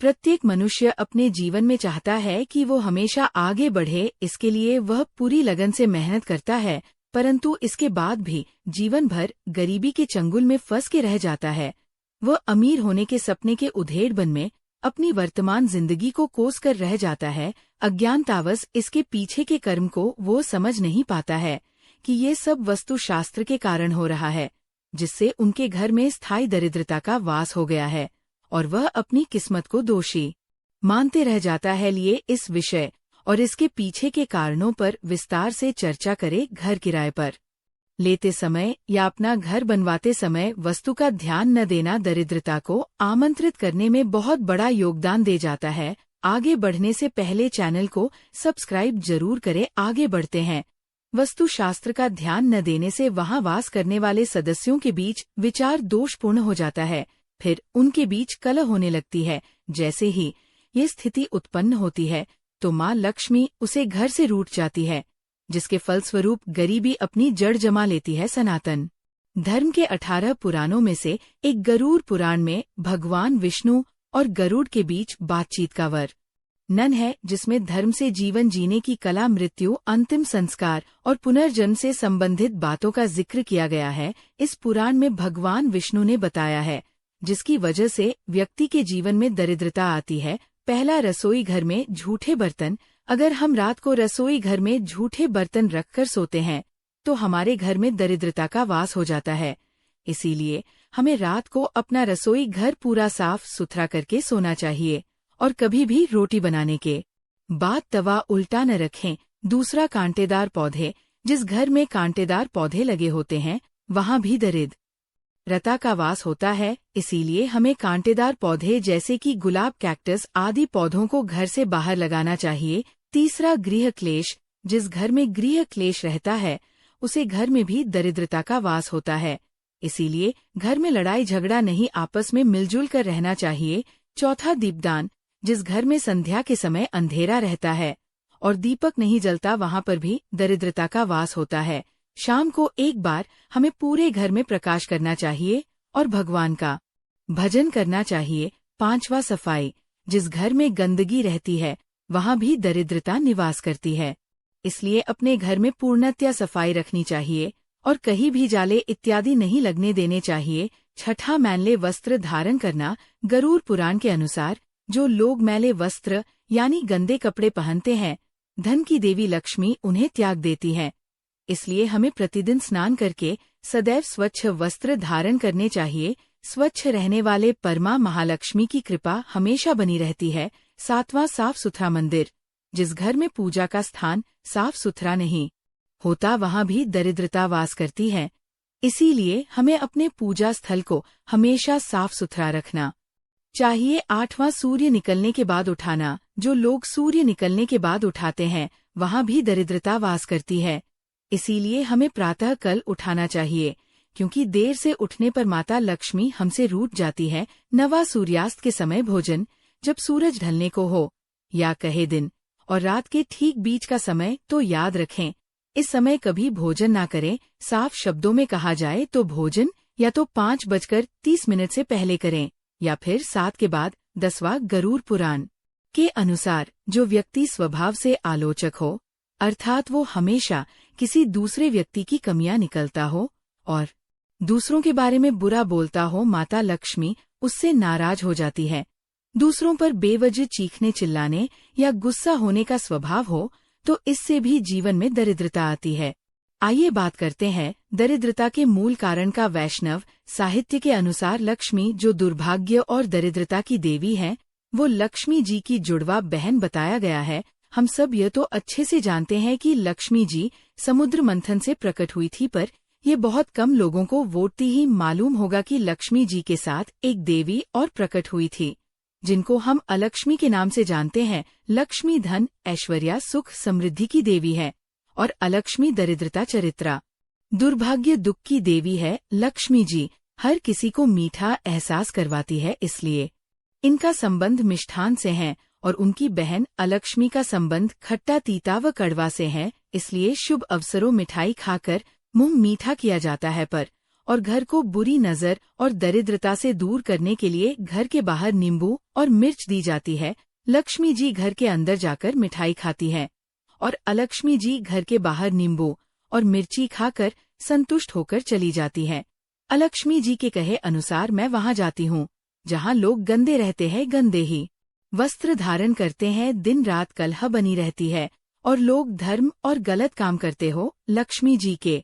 प्रत्येक मनुष्य अपने जीवन में चाहता है कि वो हमेशा आगे बढ़े, इसके लिए वह पूरी लगन से मेहनत करता है, परंतु इसके बाद भी जीवन भर गरीबी के चंगुल में फंस के रह जाता है। वह अमीर होने के सपने के उधेड़बन में अपनी वर्तमान जिंदगी को कोस कर रह जाता है। अज्ञानतावश इसके पीछे के कर्म को वो समझ नहीं पाता है कि ये सब वस्तुशास्त्र के कारण हो रहा है, जिससे उनके घर में स्थायी दरिद्रता का वास हो गया है और वह अपनी किस्मत को दोषी मानते रह जाता है। लिए इस विषय और इसके पीछे के कारणों पर विस्तार से चर्चा करे। घर किराए पर लेते समय या अपना घर बनवाते समय वस्तु का ध्यान न देना दरिद्रता को आमंत्रित करने में बहुत बड़ा योगदान दे जाता है। आगे बढ़ने से पहले चैनल को सब्सक्राइब जरूर करें। आगे बढ़ते हैं। वस्तुशास्त्र का ध्यान न देने से वहां वास करने वाले सदस्यों के बीच विचार दोषपूर्ण हो जाता है, फिर उनके बीच कलह होने लगती है। जैसे ही ये स्थिति उत्पन्न होती है तो माँ लक्ष्मी उसे घर से रूठ जाती है, जिसके फलस्वरूप गरीबी अपनी जड़ जमा लेती है। सनातन धर्म के 18 पुराणों में से एक गरुड़ पुराण में भगवान विष्णु और गरुड़ के बीच बातचीत का वर्णन है, जिसमें धर्म से जीवन जीने की कला, मृत्यु, अंतिम संस्कार और पुनर्जन्म से संबंधित बातों का जिक्र किया गया है। इस पुराण में भगवान विष्णु ने बताया है जिसकी वजह से व्यक्ति के जीवन में दरिद्रता आती है। पहला, रसोई घर में झूठे बर्तन। अगर हम रात को रसोई घर में झूठे बर्तन रखकर सोते हैं तो हमारे घर में दरिद्रता का वास हो जाता है। इसीलिए हमें रात को अपना रसोई घर पूरा साफ सुथरा करके सोना चाहिए और कभी भी रोटी बनाने के बाद तवा उल्टा न रखें। दूसरा, कांटेदार पौधे। जिस घर में कांटेदार पौधे लगे होते हैं वहां भी दरिद्रता का वास होता है, इसीलिए हमें कांटेदार पौधे जैसे कि गुलाब, कैक्टस आदि पौधों को घर से बाहर लगाना चाहिए। तीसरा, गृह क्लेश। जिस घर में गृह क्लेश रहता है उसे घर में भी दरिद्रता का वास होता है, इसीलिए घर में लड़ाई झगड़ा नहीं, आपस में मिलजुल कर रहना चाहिए। चौथा, दीपदान। जिस घर में संध्या के समय अंधेरा रहता है और दीपक नहीं जलता वहां पर भी दरिद्रता का वास होता है। शाम को एक बार हमें पूरे घर में प्रकाश करना चाहिए और भगवान का भजन करना चाहिए। पांचवा, सफाई। जिस घर में गंदगी रहती है वहां भी दरिद्रता निवास करती है, इसलिए अपने घर में पूर्णतया सफाई रखनी चाहिए और कहीं भी जाले इत्यादि नहीं लगने देने चाहिए। छठा, मैले वस्त्र धारण करना। गरुड़ पुराण के अनुसार जो लोग मैले वस्त्र यानी गंदे कपड़े पहनते हैं, धन की देवी लक्ष्मी उन्हें त्याग देती हैं, इसलिए हमें प्रतिदिन स्नान करके सदैव स्वच्छ वस्त्र धारण करने चाहिए। स्वच्छ रहने वाले परमा महालक्ष्मी की कृपा हमेशा बनी रहती है। सातवां, साफ सुथरा मंदिर। जिस घर में पूजा का स्थान साफ सुथरा नहीं होता वहां भी दरिद्रता वास करती है, इसीलिए हमें अपने पूजा स्थल को हमेशा साफ सुथरा रखना चाहिए। आठवां, सूर्य निकलने के बाद उठाना। जो लोग सूर्य निकलने के बाद उठाते हैं वहां भी दरिद्रता वास करती है, इसीलिए हमें प्रातः कल उठाना चाहिए, क्योंकि देर से उठने पर माता लक्ष्मी हमसे रूठ जाती है। नवा, सूर्यास्त के समय भोजन। जब सूरज ढलने को हो या कहे दिन और रात के ठीक बीच का समय, तो याद रखें इस समय कभी भोजन ना करें। साफ शब्दों में कहा जाए तो भोजन या तो 5:30 से पहले करें या फिर 7 के बाद। 10वां, गरुड़ पुराण के अनुसार जो व्यक्ति स्वभाव से आलोचक हो, अर्थात वो हमेशा किसी दूसरे व्यक्ति की कमियां निकलता हो और दूसरों के बारे में बुरा बोलता हो, माता लक्ष्मी उससे नाराज हो जाती है। दूसरों पर बेवजह चीखने चिल्लाने या गुस्सा होने का स्वभाव हो तो इससे भी जीवन में दरिद्रता आती है। आइए बात करते हैं दरिद्रता के मूल कारण का। वैष्णव साहित्य के अनुसार लक्ष्मी जो दुर्भाग्य और दरिद्रता की देवी हैं, वो लक्ष्मी जी की जुड़वा बहन बताया गया है। हम सब यह तो अच्छे से जानते हैं कि लक्ष्मी जी समुद्र मंथन से प्रकट हुई थी, पर ये बहुत कम लोगों को वोटती ही मालूम होगा कि लक्ष्मी जी के साथ एक देवी और प्रकट हुई थी, जिनको हम अलक्ष्मी के नाम से जानते हैं। लक्ष्मी धन, ऐश्वर्य, सुख, समृद्धि की देवी है और अलक्ष्मी दरिद्रता, चरित्रा, दुर्भाग्य, दुख की देवी है। लक्ष्मी जी हर किसी को मीठा एहसास करवाती है, इसलिए इनका संबंध मिष्ठान से है और उनकी बहन अलक्ष्मी का संबंध खट्टा, तीता व कड़वा से है, इसलिए शुभ अवसरों मिठाई खाकर मुंह मीठा किया जाता है, पर और घर को बुरी नजर और दरिद्रता से दूर करने के लिए घर के बाहर नींबू और मिर्च दी जाती है। लक्ष्मी जी घर के अंदर जाकर मिठाई खाती है और अलक्ष्मी जी घर के बाहर नींबू और मिर्ची खाकर संतुष्ट होकर चली जाती है। अलक्ष्मी जी के कहे अनुसार मैं वहाँ जाती हूँ जहाँ लोग गंदे रहते हैं, गंदे ही वस्त्र धारण करते हैं, दिन रात कलह बनी रहती है और लोग धर्म और गलत काम करते हो। लक्ष्मी जी के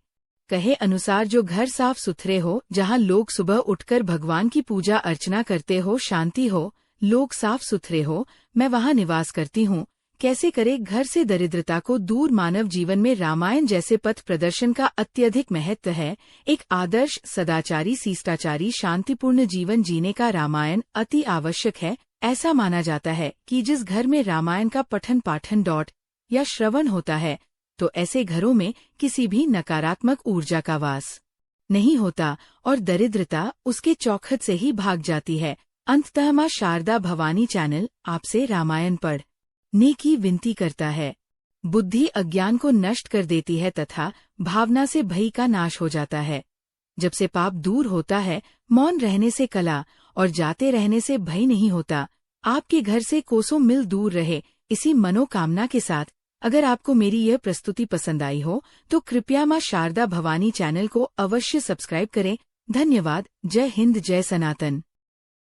कहे अनुसार जो घर साफ सुथरे हो, जहाँ लोग सुबह उठकर भगवान की पूजा अर्चना करते हो, शांति हो, लोग साफ सुथरे हो, मैं वहाँ निवास करती हूँ। कैसे करे घर से दरिद्रता को दूर। मानव जीवन में रामायण जैसे पथ प्रदर्शन का अत्यधिक महत्व है। एक आदर्श, सदाचारी, शिष्टाचारी, शांतिपूर्ण जीवन जीने का रामायण अति आवश्यक है। ऐसा माना जाता है कि जिस घर में रामायण का पठन पाठन या श्रवण होता है तो ऐसे घरों में किसी भी नकारात्मक ऊर्जा का वास नहीं होता और दरिद्रता उसके चौखट से ही भाग जाती है। अंततः मां शारदा भवानी चैनल आपसे रामायण पढ़ने की विनती करता है। बुद्धि अज्ञान को नष्ट कर देती है तथा भावना से भय का नाश हो जाता है। जब से पाप दूर होता है, मौन रहने से कला और जाते रहने से भय नहीं होता। आपके घर से कोसों मील दूर रहे, इसी मनोकामना के साथ अगर आपको मेरी यह प्रस्तुति पसंद आई हो तो कृपया मां शारदा भवानी चैनल को अवश्य सब्सक्राइब करें। धन्यवाद। जय हिंद, जय सनातन।